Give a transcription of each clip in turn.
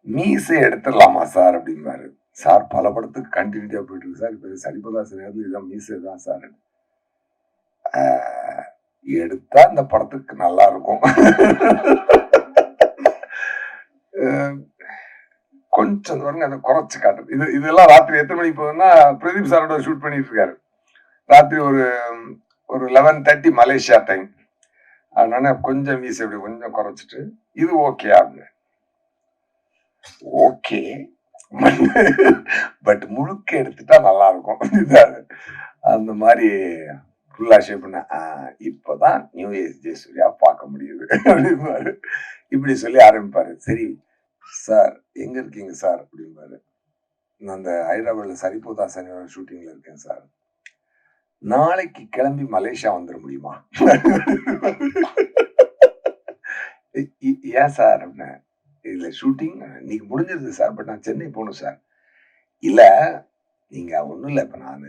மீசை எடுத்துடலாமா சார் அப்படிம்பாரு. சார் பல படத்துக்கு கண்டினியூட்டியா போயிட்டு இருக்கு சார். இப்ப சரிபதாசன் இதுதான் மீசை தான் சார். எடுத்தா இந்த படத்துக்கு நல்லா இருக்கும். கொஞ்சம் பாருங்க அதை குறைச்சு காட்டுறது. இதெல்லாம் ராத்திரி எத்தனை மணிக்கு போகுதுன்னா, பிரதீப் சாரோட ஷூட் பண்ணிட்டு இருக்காரு. ராத்திரி ஒரு 11:30 மலேசியா டைம். அதனால கொஞ்சம் மீசை இப்படி கொஞ்சம் குறைச்சிட்டு இது ஓகே அப்படின்னு. ஓகே பட் முழுக்க எடுத்துட்டா நல்லா இருக்கும். அந்த மாதிரி ஃபுல்லா ஷேப் பண்ண இப்பதான் நியூ ஏஜ் ஜெயசூர்யா பார்க்க முடியுது அப்படிம்பாரு. இப்படி சொல்லி ஆரம்பிப்பாரு. சரி சார் எங்க இருக்கீங்க சார் அப்படிம்பாரு. நான் அந்த ஹைதராபாத்ல சரிபோதா சனியோட ஷூட்டிங்ல இருக்கேன் சார். நாளைக்கு கிளம்பி மலேசியா வந்துட முடியுமா? ஏன் சார் அப்படின்னு. இதுல ஷூட்டிங் இன்னைக்கு முடிஞ்சிருது சார். பட் நான் சென்னை போகணும் சார். இல்ல நீங்க ஒண்ணும் இல்ல. இப்ப நான்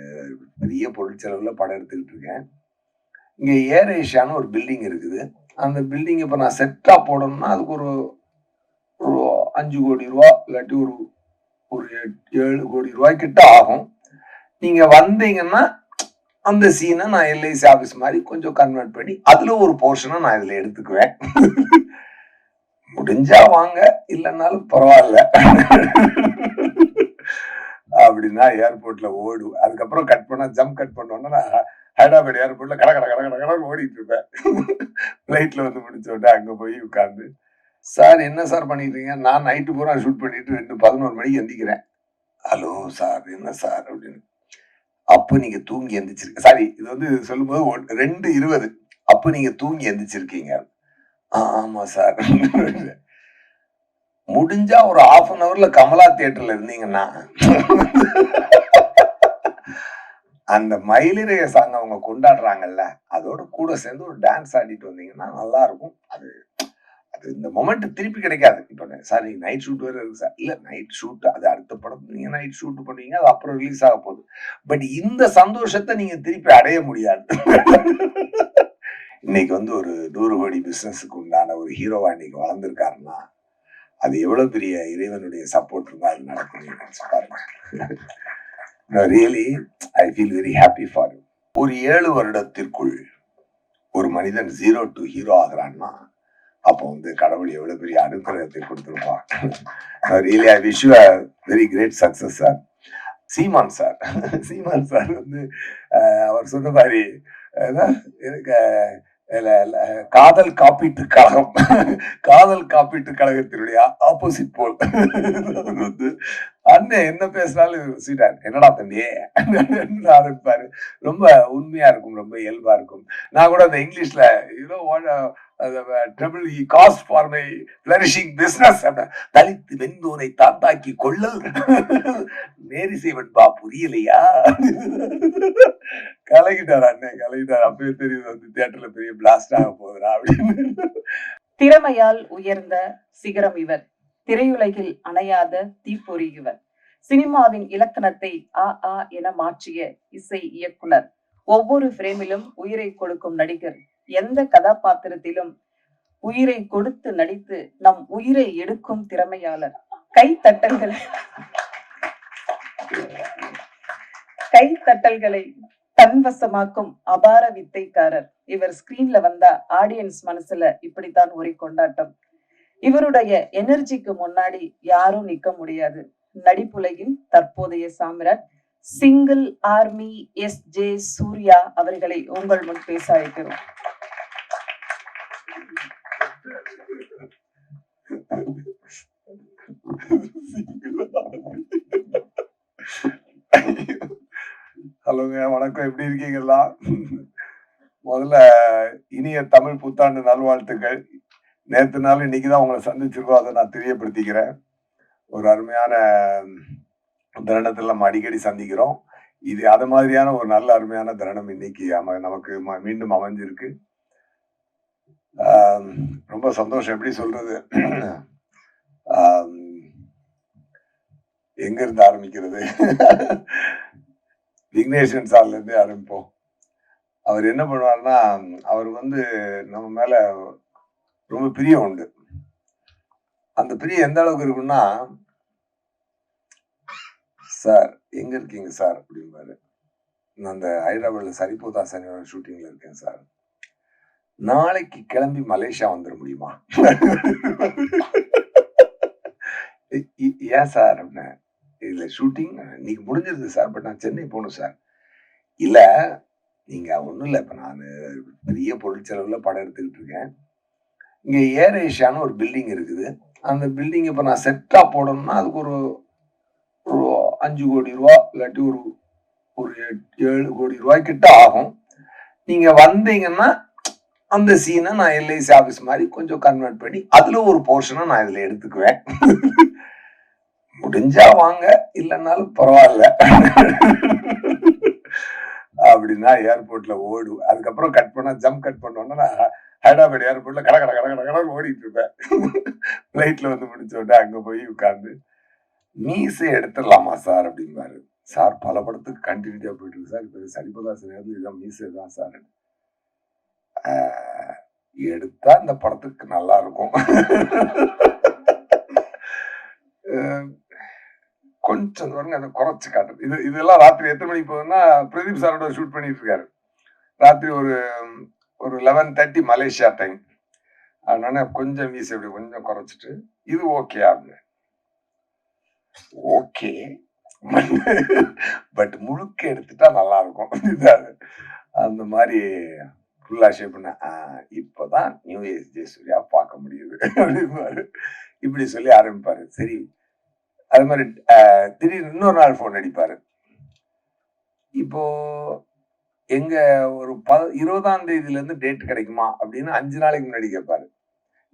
பெரிய பொருள் செலவுல படம் எடுத்துக்கிட்டு இருக்கேன். இங்க ஏர் ஏஷியான்னு ஒரு பில்டிங் இருக்குது. அந்த பில்டிங் இப்ப நான் செட்டா போடணும்னா அதுக்கு ஒரு 5 கோடி ரூபா இல்லாட்டி ஒரு 7 கோடி ரூபாய் கிட்ட ஆகும். நீங்க வந்தீங்கன்னா அந்த சீனை நான் எல்ஐசி ஆபீஸ் மாதிரி கொஞ்சம் கன்வெர்ட் பண்ணி அதுல ஒரு போர்ஷனை நான் இதுல எடுத்துக்குவேன். முடிஞ்சா வாங்க, இல்லைன்னாலும் பரவாயில்ல அப்படின்னா ஏர்போர்ட்ல ஓடும். அதுக்கப்புறம் கட் பண்ணா ஜம்ப் கட் பண்ணோன்னா ஹைதராபாத் ஏர்போர்ட்ல கட கட கட கட கட ஓடிட்டு இருப்பேன். ஃபிளைட்ல வந்து முடிச்ச உடனே அங்க போய் உட்கார்ந்து சார் என்ன சார் பண்ணிட்டு இருக்கீங்க? நான் நைட்டு பூரா ஷூட் பண்ணிட்டு 11 மணிக்கு எந்திக்கிறேன். ஹலோ சார் என்ன சார் அப்படின்னு. அப்ப நீங்க தூங்கி எந்திரிச்சிருக்க சாரி இது வந்து சொல்லும்போது 2:20 அப்ப நீங்க தூங்கி எந்திரிச்சிருக்கீங்க. ஆமா சார். முடிஞ்சா ஒரு 1/2 hourல கமலா தியேட்டர்ல இருந்தீங்கன்னா அந்த மயிலிறக சாங் அவங்க கொண்டாடுறாங்கல்ல அதோட கூட சேர்ந்து ஒரு டான்ஸ் ஆடிட்டு வந்தீங்கன்னா நல்லா இருக்கும். அது இந்த மொமெண்ட் திருப்பி கிடைக்காது. இப்ப சார் நீங்க நைட் ஷூட் வேற இருக்கு சார். இல்ல நைட் ஷூட் அது அடுத்த படம் நீங்க நைட் ஷூட் பண்ணுவீங்க. அது அப்புறம் ரிலீஸ் ஆக போகுது. பட் இந்த சந்தோஷத்தை நீங்க திருப்பி அடைய முடியாது. இன்னைக்கு வந்து ஒரு 100 கோடி பிசினஸுக்கு உண்டான ஒரு ஹீரோவா இன்னைக்கு வளர்ந்துருக்காருன்னா அது எவ்வளவு பெரிய இறைவனுடைய சப்போர்ட் இருந்தா அது நடக்கும் பாருங்க. Really I feel very happy for you. ஒரு 7 வருடத்திற்குள் ஒரு மனிதன் 0 to ஹீரோ ஆகிறான்னா அப்போ வந்து கடவுள் எவ்வளவு பெரிய அனுகிரகத்தை கொடுத்திருப்பான். Really I wish you a very great success sir. Seeman sir வந்து அவர் சொன்ன மாதிரி காதல் காப்பீட்டு கழகம் காதல் காப்பீட்டு கழகத்தினுடைய ஆப்போசிட் போல் வந்து அண்ணன் என்ன பேசினாலும் சீட்டார் என்னடா தம்பி ஆரம்பிப்பாரு. ரொம்ப உண்மையா இருக்கும், ரொம்ப இயல்பா இருக்கும். நான் கூட அந்த இங்கிலீஷ்ல தலித்து வெந்தோனை தாத்தாக்கி கொள்ளல் நேரிசை வெண்பா புரியலையா? கலகிட்டார் அண்ணன் கலகிட்டார். அப்பவே தெரியுது வந்து தியேட்டர்ல பெரிய பிளாஸ்ட் ஆக போகுதுடா அப்படின்னு. திறமையால் உயர்ந்த சிகரம் இவர். திரையுலகில் அணையாத தீப்பொறி இவர். சினிமாவின் இலக்கணத்தை ஆ என மாற்றிய இசை இயக்குனர். ஒவ்வொரு பிரேமிலும் உயிரை கொடுக்கும் நடிகர். எந்த கதாபாத்திரத்திலும் உயிரை கொடுத்து நடித்து நம் உயிரை எடுக்கும் திறமையாளர். கைத்தட்டல்களை தன்வசமாக்கும் அபார வித்தைக்காரர் இவர். ஸ்கிரீன்ல வந்தா ஆடியன்ஸ் மனசுல இப்படித்தான் ஒரு கொண்டாட்டம். இவருடைய எனர்ஜிக்கு முன்னாடி யாரும் நிக்க முடியாது. நடிப்புலகின் தற்போதைய Samrat single army S J. Surya அவர்களை உங்கள் முன் பேச அழைக்கிறோம். ஹலோங்க, வணக்கம். எப்படி இருக்கீங்களா? முதல்ல இனிய தமிழ் புத்தாண்டு நல்வாழ்த்துக்கள். நேற்று நாள் இன்னைக்குதான் உங்களை சந்திச்சிருக்கோம். அதை நான் தெரியப்படுத்திக்கிறேன். ஒரு அருமையான தருணத்தில் நம்ம அடிக்கடி சந்திக்கிறோம். இது அது மாதிரியான ஒரு நல்ல அருமையான தருணம் இன்னைக்கு நமக்கு மீண்டும் அமைஞ்சிருக்கு. ரொம்ப சந்தோஷம். எப்படி சொல்றது, எங்க இருந்து ஆரம்பிக்கிறது? விக்னேஸ்வரன் சார்ல இருந்து ஆரம்பிப்போம். அவர் என்ன பண்ணுவாருன்னா, அவர் வந்து நம்ம மேல ரொம்ப பிரியம் உண்டு. அந்த பிரியம் எந்த அளவுக்கு இருக்குன்னா, சார் எங்க இருக்கீங்க சார் அப்படிம்பாரு. நான் அந்த ஹைதராபாத்ல சரிபோதா சனிவாரம் ஷூட்டிங்ல இருக்கேன் சார். நாளைக்கு கிளம்பி மலேசியா வந்துட முடியுமா? ஏன் சார் அப்படின்னேன். இதுல ஷூட்டிங் இன்னைக்கு முடிஞ்சிருது சார். பட் நான் சென்னை போகணும் சார். இல்ல நீங்க ஒண்ணும் இல்ல. இப்ப நானு பெரிய பொருட்செலவுல படம் எடுத்துக்கிட்டு இருக்கேன். இங்க ஏர் ஏஷியான்னு ஒரு பில்டிங் இருக்குது. அந்த பில்டிங் இப்ப நான் செட்டா போடணும்னா அதுக்கு ஒரு ஒரு 5 கோடி ரூபா இல்லாட்டி ஒரு ஒரு 7 கோடி ரூபாய் கிட்ட ஆகும். நீங்க வந்தீங்கன்னா அந்த சீனை நான் எல்ஐசி ஆபீஸ் மாதிரி கொஞ்சம் கன்வெர்ட் பண்ணி அதுல ஒரு போர்ஷனை நான் இதுல எடுத்துக்குவேன். முடிஞ்சா வாங்க, இல்லைன்னாலும் பரவாயில்ல அப்படின்னா ஏர்போர்ட்ல ஓடும். அதுக்கப்புறம் கட் பண்ணா ஜம்ப் கட் பண்ணோன்னா நான் ஹைதராபாத் ஏர்போர்ட்ல கட கட கட கட கடன்னு ஓடிட்டு இருப்பேன். பிளைட்ல வந்து முடிச்ச உடனே அங்க போய் உட்கார்ந்து மீசை எடுத்துடலாமா சார் அப்படிம்பாரு. சார் பல படத்துக்கு கண்டினியூட்டியா போயிட்டு இருக்கு சார். இப்ப சரிபதாசன் இதான் மீசை தான் சார். எடுத்தா இந்த படத்துக்கு நல்லா இருக்கும். கொஞ்சம் பாருங்க அதை குறைச்சு காட்டுறது. இதெல்லாம் ராத்திரி எத்தனை மணிக்கு போகுதுன்னா, பிரதீப் சாரோட ஷூட் பண்ணிட்டு இருக்காரு. ராத்திரி ஒரு 11:30 மலேசியா டைம். அதனால கொஞ்சம் மீசை இப்படி கொஞ்சம் குறைச்சிட்டு இது ஓகே அப்படின்னு. ஓகே பட் முழுக்க எடுத்துட்டா நல்லா இருக்கும். அந்த மாதிரி ஃபுல்லா ஷேப் பண்ண இப்பதான் நியூ ஏஜ் ஜெயசூர்யா பார்க்க முடியுது அப்படிம்பாரு. இப்படி சொல்லி ஆரம்பிப்பாரு. சரி அது மாதிரி திடீர்னு இன்னொரு நாள் போன் அடிப்பாரு. இப்போ எங்க ஒரு 20ஆம் தேதியில இருந்து டேட் கிடைக்குமா அப்படின்னு 5 நாளைக்கு முன்னாடி கேட்பாரு.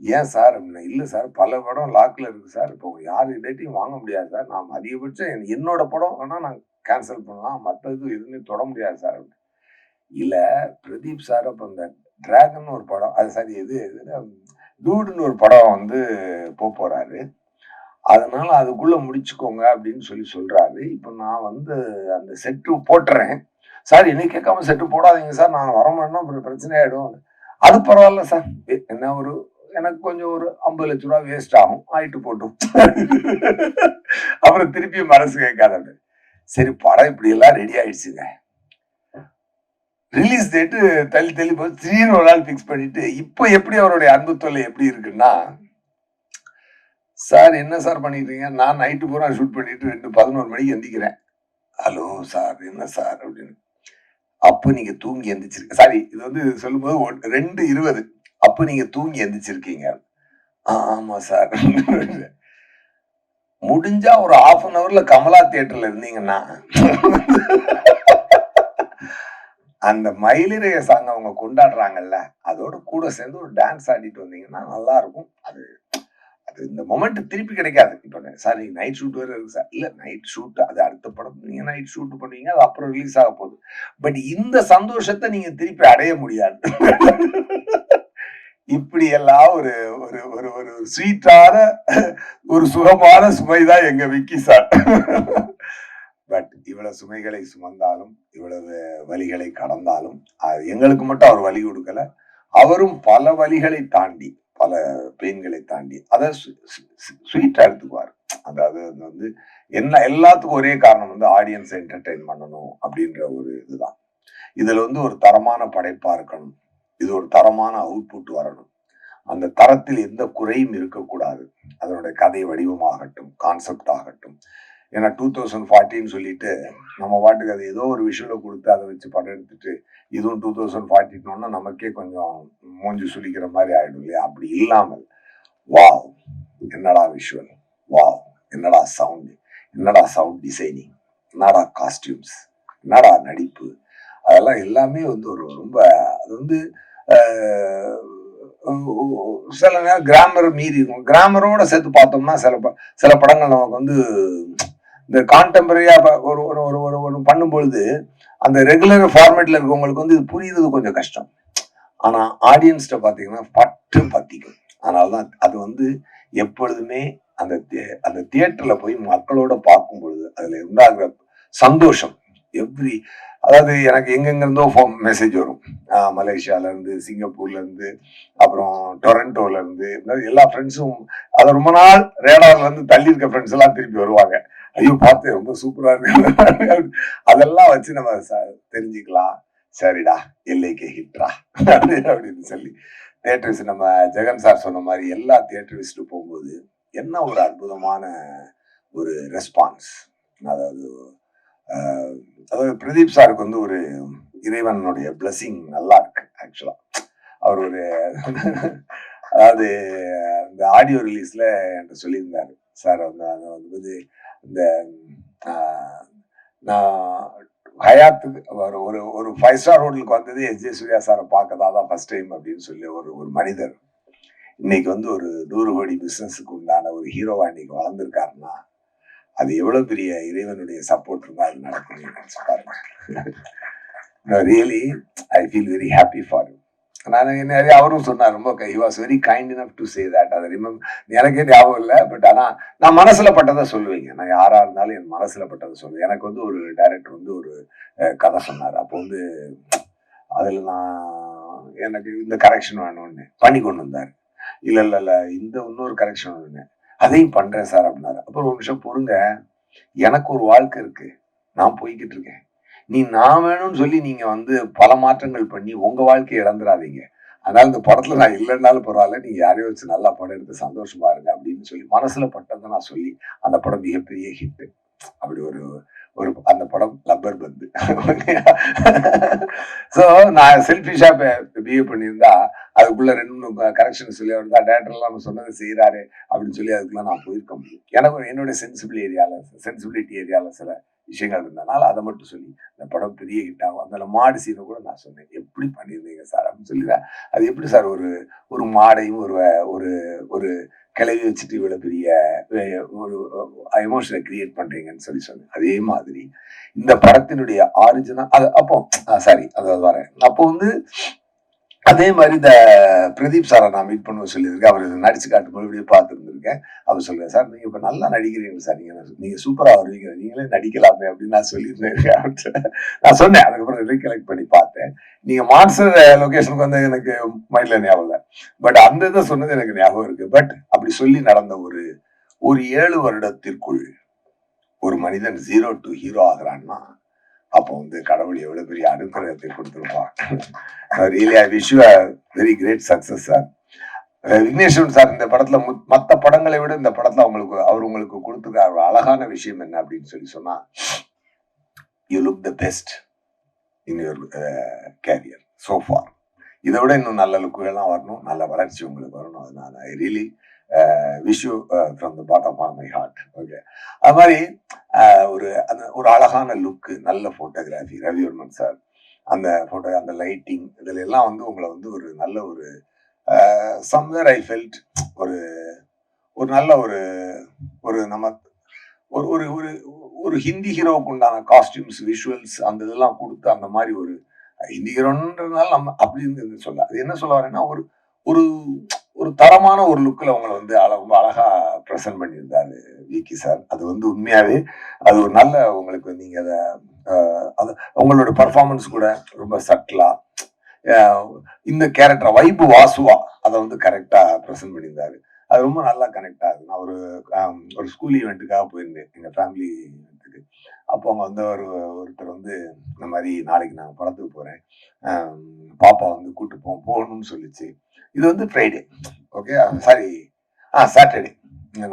ஏன் சார் அப்படின்னா, இல்ல சார் பல படம் லாக்ல இருக்கு சார். இப்போ யாரு டேட்டையும் வாங்க முடியாது சார். நான் அதிகபட்சம் என்னோட படம் வேணா நான் கேன்சல் பண்ணலாம், மற்றது எதுவுமே தொட முடியாது சார். இல்ல பிரதீப் சார் அப்ப இந்த டிராகன் ஒரு படம், அது சரி எது டூடுன்னு ஒரு படம் வந்து போறாரு. அதனால அதுக்குள்ள முடிச்சுக்கோங்க அப்படின்னு சொல்றாரு. இப்ப நான் வந்து அந்த செட்டு போட்டுறேன் சார். என்னை கேட்காம செட்டு போடாதீங்க சார், நான் வரமாட்டேன்னா அப்புறம் பிரச்சனை ஆயிடும். அது பரவாயில்ல சார், என்ன ஒரு எனக்கு கொஞ்சம் ஒரு 50 லட்சம் ரூபாய் வேஸ்ட் ஆகும், ஆயிட்டு போட்டும். அப்புறம் திருப்பி மனசு கேட்காத. சரி படம் இப்படி எல்லாம் ரெடி ஆயிடுச்சுங்க. ரிலீஸ் டேட்டு தள்ளி போய் 3 ஒரு நாள் பிக்ஸ் பண்ணிட்டு இப்போ எப்படி அவருடைய அன்பு தொல்லை எப்படி இருக்குன்னா, சார் என்ன சார் பண்ணிட்டீங்க? நான் நைட்டு பூரா ஷூட் பண்ணிட்டு 2:11 மணிக்கு எந்திக்கிறேன். ஹலோ சார் என்ன சார் அப்படின்னு. அப்ப நீங்க தூங்கி எந்திரிச்சிருக்க சாரி இது வந்து சொல்லும்போது 2:20 அப்ப நீங்க தூங்கி எந்திரிச்சிருக்கீங்க. ஆமா சார். முடிஞ்சா ஒரு 1/2 hourல கமலா தியேட்டர்ல இருந்தீங்கன்னா அந்த மயிலிறக சாங் அவங்க கொண்டாடுறாங்கல்ல, அதோட கூட சேர்ந்து ஒரு டான்ஸ் ஆடிட்டு வந்தீங்கன்னா நல்லா இருக்கும். அது இந்த மொமெண்ட் திருப்பி கிடைக்காது. இப்ப சார் நீங்க நைட் ஷூட் வேற இருக்கு சார். இல்ல நைட் ஷூட் அது அடுத்த படம் நீங்க நைட் ஷூட் பண்ணுவீங்க, அது அப்புறம் ரிலீஸ் ஆக போகுது. பட் இந்த சந்தோஷத்தை நீங்க திருப்பி அடைய முடியாது. இப்படி எல்லாம் ஒரு ஒரு ஒரு ஒரு ஸ்வீட்டான ஒரு சுகமான சுமைதான் எங்க விக்கி சார். பட் இவ்வளவு சுமைகளை சுமந்தாலும் இவ்வளவு வழிகளை கடந்தாலும் எங்களுக்கு மட்டும் அவர் வழி கொடுக்கல. அவரும் பல வழிகளை தாண்டி பல பெயின்களை தாண்டி அதை ஸ்வீட்டா எடுத்துக்குவார். அதாவது வந்து என்ன எல்லாத்துக்கும் ஒரே காரணம் வந்து ஆடியன்ஸ் என்டர்டெயின் பண்ணணும் அப்படின்ற ஒரு இதுதான். இதுல வந்து ஒரு தரமான படைப்பா இருக்கணும், இது ஒரு தரமான அவுட்புட் வரணும், அந்த தரத்தில் எந்த குறையும் இருக்கக்கூடாது. அதனுடைய கதை வடிவமாகட்டும், கான்செப்ட் ஆகட்டும். ஏன்னா 2014 சொல்லிட்டு நம்ம பாட்டுக்கு அது ஏதோ ஒரு விஷுவலை கொடுத்து அதை வச்சு படம் எடுத்துட்டு இதுவும் 2014 நமக்கே கொஞ்சம் மூஞ்சி சுளிக்கிற மாதிரி ஆயிடும் இல்லையா? அப்படி இல்லாமல் வாவ் என்னடா விஷுவல், வாவ் என்னடா சவுண்ட், என்னடா சவுண்ட் டிசைனிங், என்னடா காஸ்டியூம்ஸ், என்னடா நடிப்பு, அதெல்லாம் எல்லாமே வந்து ஒரு ரொம்ப அது வந்து சில நேரம் கிராமர் மீறி இருக்கும். கிராமரோட சேர்த்து பார்த்தோம்னா சில படங்கள் நமக்கு வந்து இந்த கான்டெம்பரரியா ஒரு ஒரு ஒரு ஒரு ஒரு பண்ணும்பொழுது அந்த ரெகுலர் ஃபார்மேட்ல இருக்கவங்களுக்கு வந்து இது புரியுறது கொஞ்சம் கஷ்டம். ஆனா ஆடியன்ஸ்ட பாத்தீங்கன்னா பட்டு பத்திக்கும். அதனாலதான் அது வந்து எப்பொழுதுமே அந்த தியேட்டர்ல போய் மக்களோட பார்க்கும் பொழுது அதுல உண்டாகிற சந்தோஷம் எவ்ரி அதாவது எனக்கு எங்கெங்க இருந்தோ ஃபோன் மெசேஜ் வரும். மலேசியால இருந்து, சிங்கப்பூர்ல இருந்து, அப்புறம் டொரண்டோல இருந்து, இந்த மாதிரி எல்லா ஃப்ரெண்ட்ஸும் அதை ரொம்ப நாள் ரேடார்ல இருந்து தள்ளி இருக்க ஃப்ரெண்ட்ஸ் எல்லாம் திருப்பி வருவாங்க. ஐயோ பார்த்து ரொம்ப சூப்பரா இருக்கு. அதெல்லாம் வச்சு நம்ம தெரிஞ்சுக்கலாம். சரிடா எல்லைக்கு ஹிட்ரா அப்படின்னு சொல்லி தியேட்டர் விசிட் நம்ம ஜெகன் சார் சொன்ன மாதிரி எல்லா தியேட்டர் விசிட்டு போகும்போது என்ன ஒரு அற்புதமான ஒரு ரெஸ்பான்ஸ். அதாவது ஆஹ், அதாவது பிரதீப் சாருக்கு வந்து ஒரு இறைவனுடைய பிளஸிங் நல்லா இருக்கு ஆக்சுவலா. அவர் ஒரு அதாவது இந்த ஆடியோ ரிலீஸ்ல என்கிட்ட சொல்லியிருந்தாரு சார். வந்து இந்த ஆஹ், நான் ஹயாத்துக்கு ஒரு ஒரு ஒரு 5 ஸ்டார் ஹோட்டலுக்கு வந்தது எஸ் ஜே சூர்யா சாரை பார்க்கதான் தான் ஃபர்ஸ்ட் டைம் அப்படின்னு சொல்லி ஒரு ஒரு மனிதர் இன்னைக்கு வந்து ஒரு 100 கோடி பிசினஸுக்கு உண்டான ஒரு ஹீரோவா இன்னைக்கு வளர்ந்துருக்காருன்னா அது எவ்வளவு பெரிய இறைவனுடைய சப்போர்ட் இருந்தா அது நடக்கும் பாருங்க. Really I feel very happy for you. நான் நிறைய அவரும் சொன்னார் ரொம்ப he was very kind enough to say that. அதை எனக்கே ஞாபகம் இல்லை. பட் ஆனால் நான் மனசுல பட்டதை சொல்லுவீங்க. நான் யாரா இருந்தாலும் என் மனசுல பட்டதை சொல்லுவேன். எனக்கு வந்து ஒரு டைரக்டர் வந்து ஒரு கதை சொன்னார். அப்போ வந்து அதில் நான் எனக்கு இந்த கரெக்ஷன் வேணும்னு பண்ணி கொண்டு வந்தார். இல்ல இல்ல இல்ல இந்த இன்னொரு கரெக்ஷன் வேணும்னு அதையும் பண்றேன் சார் அப்படின்னாரு. அப்புறம் ஒரு நிமிஷம் பொறுங்க, எனக்கு ஒரு வாழ்க்கை இருக்கு, நான் போய்கிட்டு இருக்கேன். நான் வேணும்னு சொல்லி நீங்க வந்து பல மாற்றங்கள் பண்ணி உங்க வாழ்க்கையை இழந்துடாதீங்க. அதனால இந்த படத்துல நான் இல்லைன்னாலும் பரவாயில்ல, நீங்க யாரையும் வச்சு நல்லா படம் எடுத்து சந்தோஷமா இருங்க அப்படின்னு சொல்லி மனசுல பட்டதை நான் சொல்லி அந்த படம் மிகப்பெரிய ஹிட். அப்படி ஒரு ஒரு அந்த படம் லப்பர் பந்து. ஸோ நான் செல்ஃபிஷா பிஹேவ் பண்ணியிருந்தா அதுக்குள்ள 2 கரெக்ஷன் சொல்லி அவர் தான் டேரக்டர்லாம் நம்ம சொன்னதை செய்யறாரு அப்படின்னு சொல்லி அதுக்குள்ள நான் போயிருக்க முடியும். எனக்கு என்னுடைய சென்சிபிலிட்டி ஏரியால சில விஷயங்கள் இருந்தனால அதை மட்டும் சொல்லி இந்த படம் பெரிய ஹிட் ஆகும். அந்த மாடு சீனை கூட நான் சொன்னேன், எப்படி பண்ணியிருந்தீங்க சார் அப்படின்னு சொல்லி. அது எப்படி சார் ஒரு ஒரு மாடையும் ஒரு ஒரு ஒரு கிளவி வச்சுட்டு இவ்வளவு பெரிய ஒரு எமோஷனை கிரியேட் பண்றீங்கன்னு சொல்லி சொன்னேன். அதே மாதிரி இந்த படத்தினுடைய ஆரிஜினல் அது அப்போ சாரி அதாவது வரேன் அப்போ வந்து அதே மாதிரி இந்த பிரதீப் சாரை நான் மீட் பண்ண சொல்லியிருக்கேன். அவர் நடிச்சு காட்டு மறுபடியும் பார்த்துருந்துருக்கேன். அவர் சொல்றேன், சார் நீங்க இப்ப நல்லா நடிக்கிறீங்க சார், நீங்க சூப்பரா வருவீங்க, நீங்களே நடிக்கலாமே அப்படின்னு நான் சொல்லியிருந்தேன். நான் சொன்னேன். அதுக்கப்புறம் ரீகலெக்ட் பண்ணி பார்த்தேன். நீங்க மான்ஸ்டர் லொகேஷனுக்கு வந்து எனக்கு மைண்ட்ல ஞாபகம் இல்லை. பட் அந்த இதை சொன்னது எனக்கு ஞாபகம் இருக்கு. பட் அப்படி சொல்லி நடந்த ஒரு ஒரு 7 வருடத்திற்குள் ஒரு மனிதன் 0 to ஹீரோ ஆகிறான்னா அப்போ வந்து கடவுள் எவ்வளவு பெரிய அனுகிரகத்தை கொடுத்துருப்பான். Really I wish you a very great success sir. Vigneswaran sir இந்த படத்துல மற்ற படங்களை விட இந்த படத்துல அவர் உங்களுக்கு கொடுத்துருக்க அழகான விஷயம் என்ன அப்படின்னு சொல்லி சொன்னா, you look the best in your career so for. இதை விட இன்னும் நல்ல லுக்குகள்லாம் வரணும், நல்ல வளர்ச்சி உங்களுக்கு வரணும். அதனால I really wish you from the bottom of my heart. Okay, அது மாதிரி ஒரு அழகான லுக்கு, நல்ல போட்டோகிராஃபி, ரவிவர்மன் சார் அந்த போட்டோ, அந்த லைட்டிங், இதுல எல்லாம் வந்து உங்களை வந்து ஒரு நல்ல ஒரு சம்வேர் ஐ ஃபெல்ட் ஒரு ஒரு நல்ல ஒரு ஒரு நம்ம ஒரு ஒரு ஒரு ஒரு ஹிந்தி ஹீரோவுக்கு உண்டான காஸ்டியூம்ஸ், விஷுவல்ஸ் அந்த இதெல்லாம் கொடுத்து அந்த மாதிரி ஒரு ஹிந்தி ஹீரோன்றதுனால நம்ம அப்படின்னு சொல்ல, அது என்ன சொல்ல வரேன்னா ஒரு ஒரு ஒரு தரமான ஒரு லுக்கில் உங்களை வந்து ரொம்ப அழகா ப்ரெசென்ட் பண்ணியிருந்தாரு விக்கி சார். அது வந்து உண்மையாவே அது ஒரு நல்ல உங்களுக்கு நீங்க அதை அது உங்களோட பர்ஃபார்மன்ஸ் கூட ரொம்ப சட்டிலா இந்த கேரக்டர் வைப்பு வாசுவா அதை வந்து கரெக்டா ப்ரெசென்ட் பண்ணியிருந்தாரு. அது ரொம்ப நல்லா கனெக்ட் ஆகுது. நான் ஒரு ஸ்கூல் ஈவெண்ட்டுக்காக போயிருந்தேன் எங்க ஃபேமிலி ஈவெண்ட்டுக்கு. அப்போ அவங்க வந்து ஒருத்தர் வந்து இந்த மாதிரி நாளைக்கு நான் படத்துக்கு போறேன், பாப்பா வந்து கூட்டு போகணும்னு சொல்லிச்சு. இது வந்து ஃப்ரைடே, ஓகே சாரி சாட்டர்டே.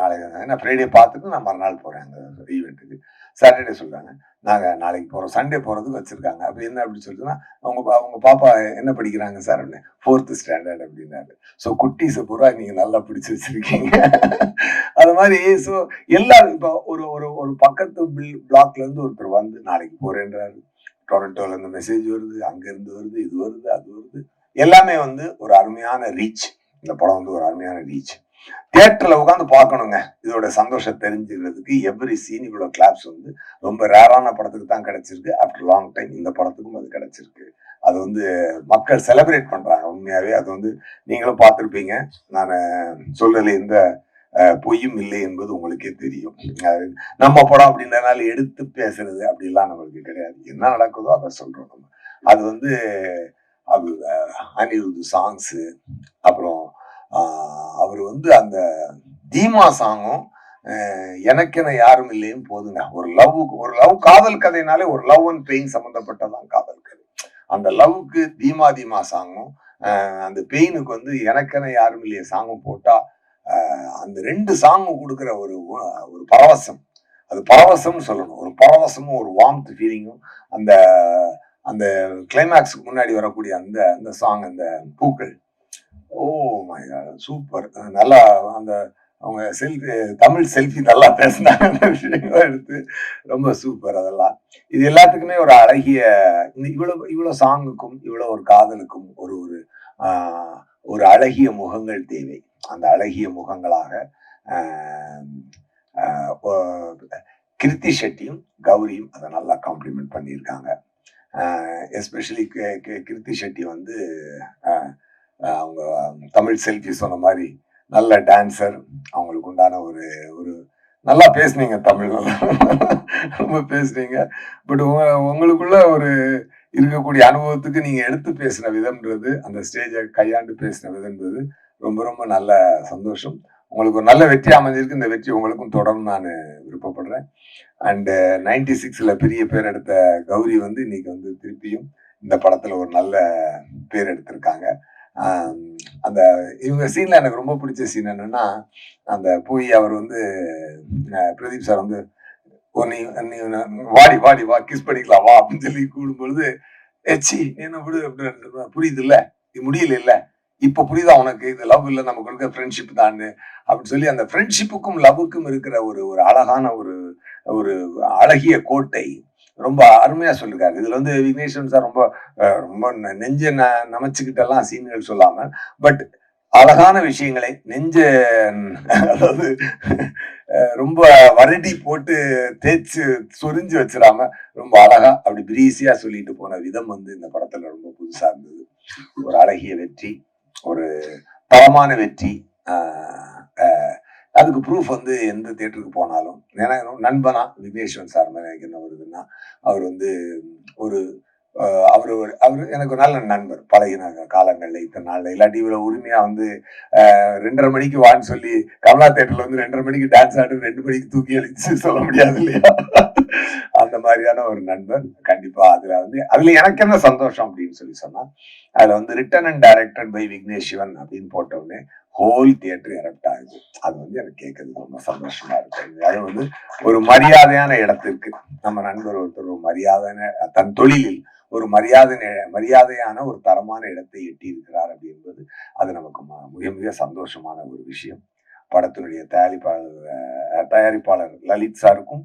நாளைக்கு நான் ஃப்ரைடே பார்த்துட்டு நான் மறுநாள் போறேன் அந்த ஈவெண்ட்டுக்கு. சாட்டர்டே சொல்றாங்க நாங்க நாளைக்கு போறோம், சண்டே போறதுக்கு வச்சிருக்காங்க. அப்ப என்ன அப்படின்னு சொல்லிட்டுனா அவங்க பாப்பா என்ன படிக்கிறாங்க சார் அப்படின்னு, 4th ஸ்டாண்டர்ட் அப்படின்னாரு. ஸோ குட்டீஸை பூரா நீங்க நல்லா பிடிச்சி வச்சிருக்கீங்க. அது மாதிரி ஸோ எல்லாரும் இப்போ ஒரு ஒரு ஒரு பக்கத்து பிளாக்ல இருந்து ஒருத்தர் வந்து நாளைக்கு போறேன்றாரு. டொரண்டோல இருந்து மெசேஜ் வருது, அங்க இருந்து வருது, இது வருது, அது வருது. எல்லாமே வந்து ஒரு அருமையான ரீச். இந்த படம் வந்து ஒரு அருமையான ரீச். தியேட்டர்ல உட்காந்து பார்க்கணுங்க இதோட சந்தோஷம் தெரிஞ்சுக்கிறதுக்கு. எவ்ரி சீன் இவ்வளவு கிளாப்ஸ் வந்து ரொம்ப ரேரான படத்துக்கு தான் கிடைச்சிருக்கு. ஆஃப்டர் லாங் டைம் இந்த படத்துக்கும் அது கிடைச்சிருக்கு. அது வந்து மக்கள் செலிப்ரேட் பண்றாங்க உண்மையாவே. அது வந்து நீங்களும் பார்த்துருப்பீங்க. நான் சொல்றதுல எந்த பொய்யும் இல்லை என்பது உங்களுக்கே தெரியும். நம்ம படம் அப்படின்றனால எடுத்து பேசுறது அப்படிலாம் நம்மளுக்கு கிடையாது. என்ன நடக்குதோ அதை சொல்றோம் நம்ம. அது வந்து அது அனிருத் சாங்ஸ், அப்புறம் அவர் வந்து அந்த தீமா சாங்கும் எனக்கென யாரும் இல்லையும் போதுங்க. ஒரு லவ் காதல் கதைனாலே ஒரு லவ் அண்ட் பெயின் சம்பந்தப்பட்டதான் காதல் கதை. அந்த லவ்வுக்கு தீமா தீமா சாங்கும் அந்த பெயினுக்கு வந்து எனக்கென யாரும் இல்லையே சாங்கும் போட்டா அந்த 2 சாங்கும் கொடுக்குற ஒரு ஒரு பரவசம், அது பரவசம்னு சொல்லணும். ஒரு பரவசமும் ஒரு வார்ம்த் ஃபீலிங்கும் அந்த அந்த கிளைமேக்ஸுக்கு முன்னாடி வரக்கூடிய அந்த அந்த சாங், அந்த பூக்கள், ஓ மை காட் சூப்பர். நல்லா அந்த அவங்க தமிழ் செல்ஃபி நல்லா பேசினாங்க. அந்த விஷயங்களை எடுத்து ரொம்ப சூப்பர். அதெல்லாம் இது எல்லாத்துக்குமே ஒரு அழகிய இவ்வளவு சாங்குக்கும் இவ்வளவு ஒரு காதலுக்கும் ஒரு ஒரு ஒரு அழகிய முகங்கள் தேவை. அந்த அழகிய முகங்களாக கிருத்தி ஷெட்டியும் கௌரியும் அதை நல்லா காம்ப்ளிமெண்ட் பண்ணியிருக்காங்க. எஸ்பெஷலி கிருத்தி ஷெட்டி வந்து அவங்க தமிழ் செல்ஃபி சொன்ன மாதிரி நல்ல டான்சர். அவங்களுக்கு உண்டான ஒரு ஒரு நல்லா பேசுனீங்க, தமிழ் ரொம்ப பேசுனீங்க. பட் உங்களுக்குள்ள ஒரு இருக்கக்கூடிய அனுபவத்துக்கு நீங்க எடுத்து பேசின விதம்ன்றது, அந்த ஸ்டேஜை கையாண்டு பேசின விதம்ன்றது ரொம்ப ரொம்ப நல்ல சந்தோஷம். உங்களுக்கு ஒரு நல்ல வெற்றி அமைஞ்சிருக்கு. இந்த வெற்றி உங்களுக்கும் தொடரும் நான் விருப்பப்படுறேன். அண்ட் 96ல பெரிய பேர் எடுத்த கௌரி வந்து இன்னைக்கு வந்து திருப்பியும் இந்த படத்துல ஒரு நல்ல பேர் எடுத்திருக்காங்க. அந்த இவங்க சீன்ல எனக்கு ரொம்ப பிடிச்ச சீன் என்னன்னா, அந்த போய் அவர் வந்து பிரதீப் சார் வந்து வாடி வாடி வா கிஸ் பண்ணிக்கலாம் வா அப்படின்னு சொல்லி கூடும்பொழுது, எச்சி என்ன விடு அப்படின்னு, புரியுது இல்ல, இது முடியல இல்ல, இப்ப புரியுதா உனக்கு, இது லவ் இல்ல, நமக்கு இருக்க ஃப்ரெண்ட்ஷிப் தான் அப்படின்னு சொல்லி அந்த ஃப்ரெண்ட்ஷிப்புக்கும் லவ்வுக்கும் இருக்கிற ஒரு ஒரு அழகான ஒரு ஒரு அழகிய கோட்டை ரொம்ப அருமையா சொல்லிருக்காரு. இதுல வந்து விக்னேஸ்வரன் சார் ரொம்ப ரொம்ப நெஞ்ச நமைச்சுக்கிட்டெல்லாம் சீன்கள் சொல்லாம, பட் அழகான விஷயங்களை அதாவது ரொம்ப வருடி போட்டு தேய்ச்சு சொரிஞ்சு வச்சிடாம ரொம்ப அழகா அப்படி பிரீசியா சொல்லிட்டு போன விதம் வந்து இந்த படத்துல ரொம்ப புதுசா இருந்தது. ஒரு அழகிய வெற்றி, ஒரு தரமான வெற்றி. அதுக்கு ப்ரூஃப் வந்து எந்த தியேட்டருக்கு போனாலும், ஏன்னா நண்பனா விக்னேஸ்வரன் சார் மேல எனக்கு என்ன வருதுன்னா, அவர் வந்து ஒரு அவரு அவரு எனக்கு ஒரு நல்ல நண்பர். பழகின காலங்கள்ல இத்தனை நாள்ல இல்லாட்டி இவ்வளவு உரிமையா வந்து 2:30 மணிக்கு வான்னு சொல்லி கமலா தியேட்டர்ல வந்து 2:30 மணிக்கு டான்ஸ் ஆடு 2 மணிக்கு தூக்கி அழிச்சு சொல்ல முடியாது இல்லையா? அந்த மாதிரியான ஒரு நண்பர். கண்டிப்பா அதுல எனக்கு என்ன சந்தோஷம் அப்படின்னு சொல்லி சொன்னா, அதுல வந்து written and directed by Vignesh Shivan அப்படின்னு போட்ட உடனே ஹோல் தியேட்டர் எரப்ட் ஆகுது. அது வந்து எனக்கு கேட்கறது ரொம்ப சந்தோஷமா இருக்கு. அது வந்து ஒரு மரியாதையான இடத்திற்கு நம்ம நண்பர் ஒருத்தர் ஒரு மரியாதையான தன் தொழிலில் ஒரு மரியாதையான ஒரு தரமான இடத்தை எட்டி இருக்கிறார் அப்படின்றது அது நமக்கு மிக மிக சந்தோஷமான ஒரு விஷயம். படத்தினுடைய தயாரிப்பாளர் லலித் சாருக்கும்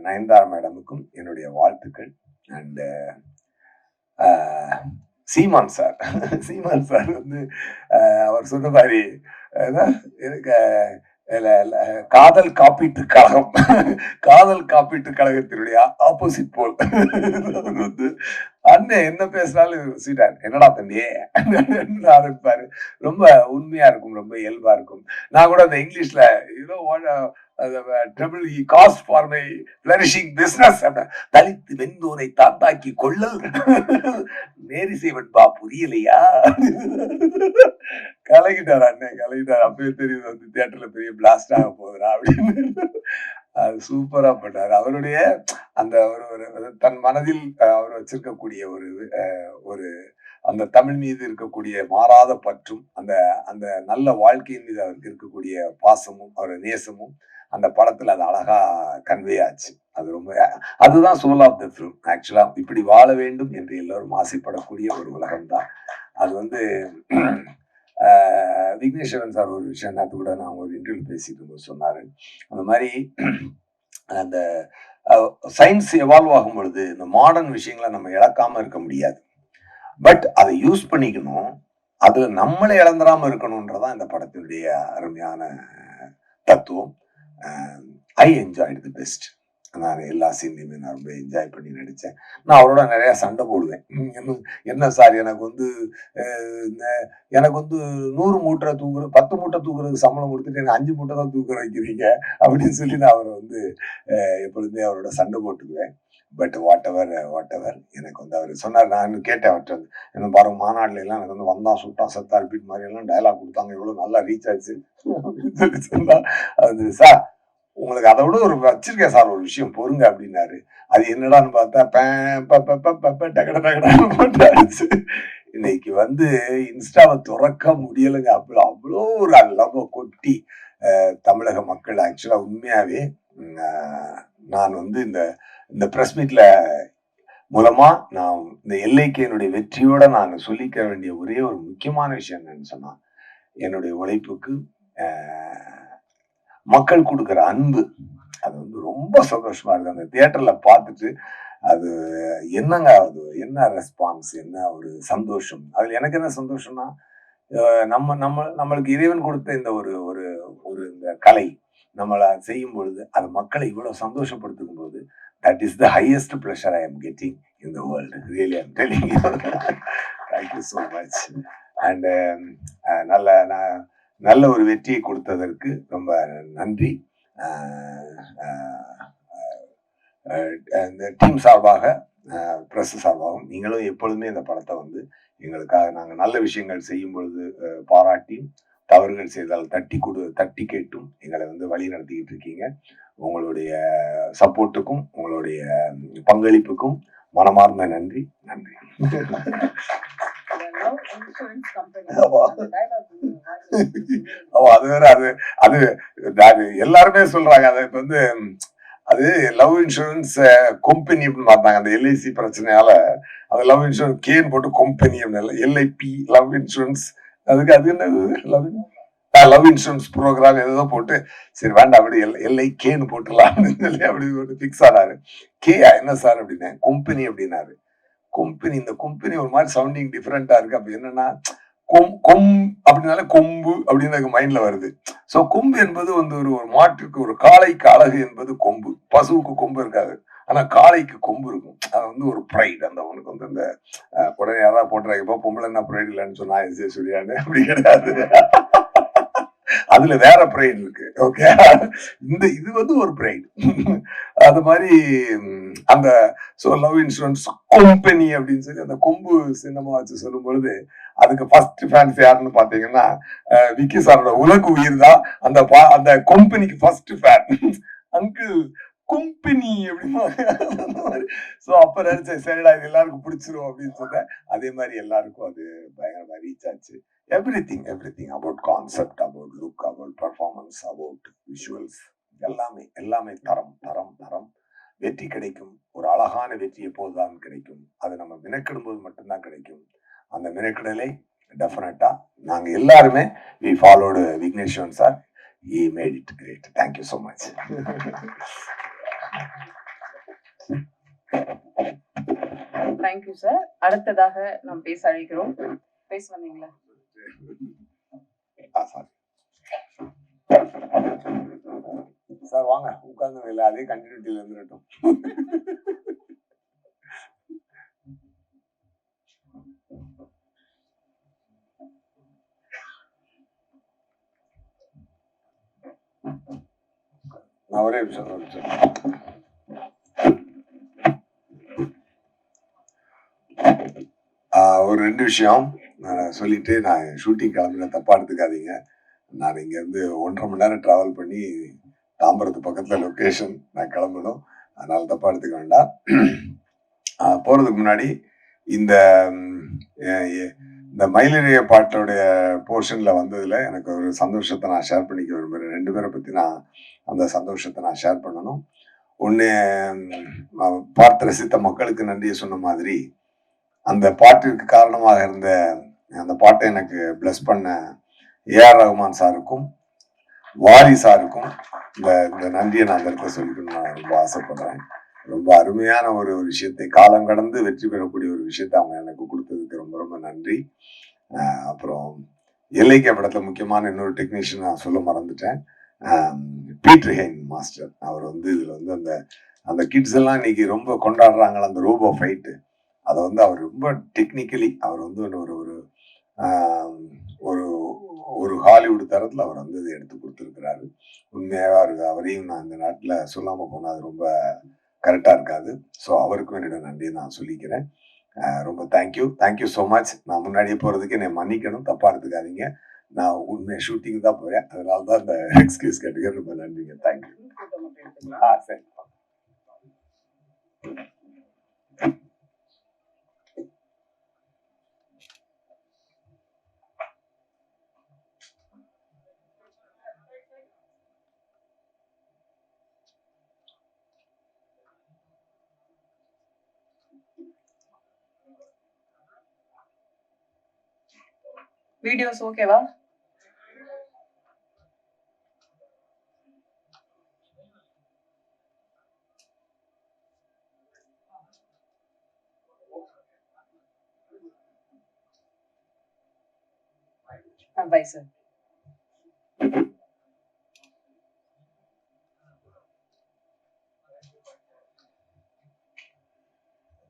நயன்தாரா மேடமுக்கும் என்னுடைய வாழ்த்துக்கள். அண்ட் சீமான் சார் வந்து அவர் சொன்ன மாதிரி காதல் காப்பீட்டு கழகம், காதல் காப்பீட்டு கழகத்தினுடைய ஆப்போசிட் போல் வந்து அண்ணன் என்ன பேசினாலும் சீட்டார், என்னடா தம்பி ஆரம்பிப்பாரு. ரொம்ப உண்மையா இருக்கும், ரொம்ப இயல்பா இருக்கும். நான் கூட அந்த இங்கிலீஷ்ல தலித்து வெந்தோரை தாத்தாக்கி கொள்ளல் நேரிசை வெண்பா புரியலையா கலகிட்டார் அண்ணன், கலகிட்டார். அப்பவே தெரியுது வந்து தியேட்டர்ல பெரிய பிளாஸ்ட் ஆக போகுதுரா அப்படின்னு. அது சூப்பரா பண்ணாரு. அவருடைய அந்த தன் மனதில் அவர் வச்சிருக்கக்கூடிய ஒரு ஒரு அந்த தமிழ் மீது இருக்கக்கூடிய மாறாத பற்றும், அந்த அந்த நல்ல வாழ்க்கையின் மீது அவருக்கு இருக்கக்கூடிய பாசமும் அவர் நேசமும் அந்த படத்துல அது அழகா கன்வே ஆச்சு. அது ரொம்ப அதுதான் சோல் ஆஃப் த ஃபிலிம். ஆக்சுவலா இப்படி வாழ வேண்டும் என்று எல்லாரும் ஆசைப்படக்கூடிய ஒரு உலகம் தான் அது. வந்து விக்னேஸ்வரன் சார் ஒரு விஷயம் நேற்று கூட நான் ஒரு இன்டர்வியூ பேசிட்டு சொன்னாரு. அந்த மாதிரி அந்த சயின்ஸ் எவால்வ் ஆகும் பொழுது இந்த மாடர்ன் விஷயங்களை நம்ம இழக்காம இருக்க முடியாது. பட் அதை யூஸ் பண்ணிக்கணும், அதுல நம்மளை இழந்துடாம இருக்கணும்ன்றதான் இந்த படத்தினுடைய அருமையான தத்துவம். I enjoyed the best. நான் எல்லா சீன்லையுமே நான் ரொம்ப என்ஜாய் பண்ணி நடித்தேன். நான் அவரோட நிறையா சண்டை போடுவேன். என்ன சார் எனக்கு வந்து எனக்கு வந்து 100 மூட்டை தூக்குறது 10 மூட்டை தூக்குறதுக்கு சம்பளம் கொடுத்துட்டு எனக்கு 5 மூட்டை தான் தூக்க வைக்கிறீங்க அப்படின்னு சொல்லி நான் அவரை வந்து எப்பொழுதுமே அவரோட சண்டை போட்டுக்குவேன். பட் வாட் எவர் எனக்கு வந்து அவர் சொன்னார். நான் இன்னும் கேட்டேன் அவர்கிட்ட வந்து, என்ன பாருங்க மாநாடுல எல்லாம் எனக்கு வந்து வந்தான் சுட்டான் செத்தா ரிப்பீட் மாதிரி எல்லாம் டயலாக் கொடுத்தாங்க, எவ்வளவு நல்லா ரீச் ஆச்சு அப்படின்னு சொல்லி சொன்னா, அது சார் உங்களுக்கு அதை விட ஒரு வச்சிருக்கேன் சார் ஒரு விஷயம் பொறுங்க அப்படின்னாரு. அது என்னடான்னு பார்த்தா டகடான்னு போட்டாச்சு. இன்னைக்கு வந்து இன்ஸ்டாவை துறக்க முடியலைங்க. அவ்வளோ ஒரு லவ் கொட்டி தமிழக மக்கள் ஆக்சுவலா உண்மையாவே நான் வந்து இந்த பிரஸ் மீட்ல மூலமா நான் இந்த எல்லைக்கு வெற்றியோட நான் சொல்லிக்க வேண்டிய ஒரே ஒரு முக்கியமான விஷயம் என்னன்னு சொன்னா, என்னுடைய உழைப்புக்கு மக்கள் கொடுக்குற அன்பு அது வந்து ரொம்ப சந்தோஷமா இருக்கு. அந்த தியேட்டர்ல பார்த்துட்டு அது என்னங்க அது என்ன ரெஸ்பான்ஸ், என்ன ஒரு சந்தோஷம். அதுல எனக்கு என்ன சந்தோஷம்னா, நம்மளுக்கு இறைவன் கொடுத்த இந்த ஒரு ஒரு ஒரு இந்த கலை நம்மளை செய்யும் பொழுது அது மக்களை இவ்வளவு சந்தோஷப்படுத்தும் போது that is the highest pleasure I am getting in the world. Really, I'm telling you. Thank you so much. And நல்ல ஒரு வெற்றியை கொடுத்ததற்கு ரொம்ப நன்றி. இந்த டீம் சார்பாக பிரஸ் சார்பாகவும் நீங்களும் எப்பொழுதுமே இந்த படத்தை வந்து எங்களுக்காக நாங்கள் நல்ல விஷயங்கள் செய்யும் பொழுது பாராட்டி, தவறுகள் செய்தால் தட்டி கேட்டும் எங்களை வந்து வழி நடத்திக்கிட்டு இருக்கீங்க. உங்களுடைய சப்போர்ட்டுக்கும் உங்களுடைய பங்களிப்புக்கும் மனமார்ந்த நன்றி. அது வேற அது எல்லாருமே சொல்றாங்க. அது இப்ப வந்து அது லவ் இன்சூரன்ஸ் கம்பெனி அப்படின்னு பார்த்தாங்க. அந்த எல்ஐசி பிரச்சனையால அது லவ் இன்சூரன்ஸ் கேன் போட்டு கம்பெனி அப்படின்னு எல்ஐபி லவ் இன்சூரன்ஸ் அதுக்கு அது என்ன லவ் இன்சூரன்ஸ் ப்ரோக்ராம் ஏதோ போட்டு சரி வேண்டாம் அப்படி எல்ஐ கேன்னு போட்டுடலாம் அப்படின்னு சொல்லி அப்படி ஒரு ஃபிக்ஸ் ஆனாரு. என்ன சார் அப்படின்னு கம்பெனி அப்படின்னாரு. இந்த கம்பெனி ஒரு மாதிரி சவுண்டிங் டிஃபரெண்டா இருக்கு. அப்படி என்னன்னா அப்படின்னால கொம்பு அப்படின்னு எனக்கு மைண்ட்ல வருது. சோ கொம்பு என்பது வந்து ஒரு மாட்டுக்கு ஒரு காளைக்கு அழகு என்பது கொம்பு. பசுவுக்கு கொம்பு இருக்காது, ஆனா காளைக்கு கொம்பு இருக்கும். அது வந்து ஒரு ப்ரைட். அந்த அவனுக்கு வந்து இந்த உடனே யாராவது போட்டுறாங்க பொம்பளை என்ன ப்ரைட் இல்லைன்னு சொன்னா சொல்லியான்னு அப்படி கிடையாது. அதுல வேற பிரைட் இருக்கு. ஓகே, இது வந்து ஒரு பிரைட். அது மாதிரி அந்த லவ் இன்சூரன்ஸ் கம்பெனி அப்படின்னு சொல்லி அந்த கொம்பு சின்னமா வச்சு சொல்லும் பொழுது அதுக்கு ஃபர்ஸ்ட் ஃபேன்ஸ் யாருன்னு பாத்தீங்கன்னா விக்கி சாரோட உலக உயிர் தான் அந்த கம்பெனிக்கு ஃபர்ஸ்ட் ஃபேன். அங்கிள் கம்பெனி அப்படின்னு. சோ அப்ப நினைச்சேன் சரிடா இது எல்லாருக்கும் பிடிச்சிரும் அப்படின்னு சொன்னேன். அதே மாதிரி எல்லாருக்கும் அது பயங்கரமா ரீச் ஆச்சு. everything about concept, about look, about performance, about visuals, எல்லாமே தரம். வெற்றி கிடைக்கும். ஒரு அழகான வெற்றி எப்போதுதான் கிடைக்கும். அது நம்ம மெனக்கிடும் போது மட்டும்தான் கிடைக்கும். அந்த மெனக்கிடலை டெஃபினட்டா நாங்க எல்லாருமே we followed Vigneshwaran sir. he made it great. Thank you so much. Thank you sir. அடுத்ததாக நாம் பேச அழைக்கிறோம். பேச வந்தீங்களா? சார் வாங்க உட்கார்ந்து இல்லை அதே கண்டினியூட்டில இருந்துட்டோம். நான் ஒரே விஷயம் ஒரு 2 விஷயம் நான் சொல்லிட்டு நான் ஷூட்டிங் கிளம்புன தப்பா எடுத்துக்காதீங்க. நான் இங்க இருந்து 1.5 மணி நேரம் டிராவல் பண்ணி தாம்பரத்து பக்கத்துல லொகேஷன் நான் கிளம்பணும். அதனால தப்பா எடுத்துக்க வேண்டாம். போறதுக்கு முன்னாடி இந்த மயிலிழைய பாட்டோடைய போர்ஷன்ல வந்ததுல எனக்கு ஒரு சந்தோஷத்தை நான் ஷேர் பண்ணிக்க விரும்புறேன். 2 பேரை பத்தி நான் அந்த சந்தோஷத்தை நான் ஷேர் பண்ணணும். ஒண்ணு பார்த்து ரசித்த மக்களுக்கு நன்றியை சொன்ன மாதிரி அந்த பாட்டிற்கு காரணமாக இருந்த அந்த பாட்டை எனக்கு பிளஸ் பண்ண ஏஆர் ரஹ்மான் சாருக்கும் வாரி சாருக்கும் இந்த நன்றியை நான் அந்த இடத்துல சொல்லிக்கணும்னு நான் ரொம்ப ஆசைப்படுறேன். ரொம்ப அருமையான ஒரு விஷயத்தை காலம் கடந்து வெற்றி பெறக்கூடிய ஒரு விஷயத்தை அவங்க எனக்கு கொடுத்ததுக்கு ரொம்ப ரொம்ப நன்றி. அப்புறம் எல்லைக்கு படத்துல முக்கியமான இன்னொரு டெக்னீஷியன் நான் சொல்ல மறந்துட்டேன். Peter Hein master. அவர் வந்து இதுல வந்து அந்த அந்த கிட்ஸ் எல்லாம் இன்னைக்கு ரொம்ப கொண்டாடுறாங்களா அந்த ரோபோ ஃபைட்டு. அதை வந்து அவர் ரொம்ப டெக்னிக்கலி அவர் வந்து ஒரு ஒரு ஆம், ஒரு ஒரு ஹாலிவுட் தரத்துல அவர் வந்து இதை எடுத்து கொடுத்துருக்கிறாரு. உண்மையாக அவரையும் நான் இந்த நாட்டில் சொல்லாம போனா அது ரொம்ப கரெக்டா இருக்காது. ஸோ அவருக்கும் என்னோட நன்றியை நான் சொல்லிக்கிறேன். ரொம்ப தேங்க்யூ ஸோ மச். நான் முன்னாடியே போறதுக்கு என்னை மன்னிக்கணும், தப்பா எடுத்துக்காதீங்க. நான் உண்மையை ஷூட்டிங் தான் போறேன், அதனால தான் இந்த எக்ஸ்கியூஸ் கேட்டுக்க. ரொம்ப நன்றிங்க. தேங்க்யூ. சரி. வீடியோஸ் ஓகேவா? Bye sir.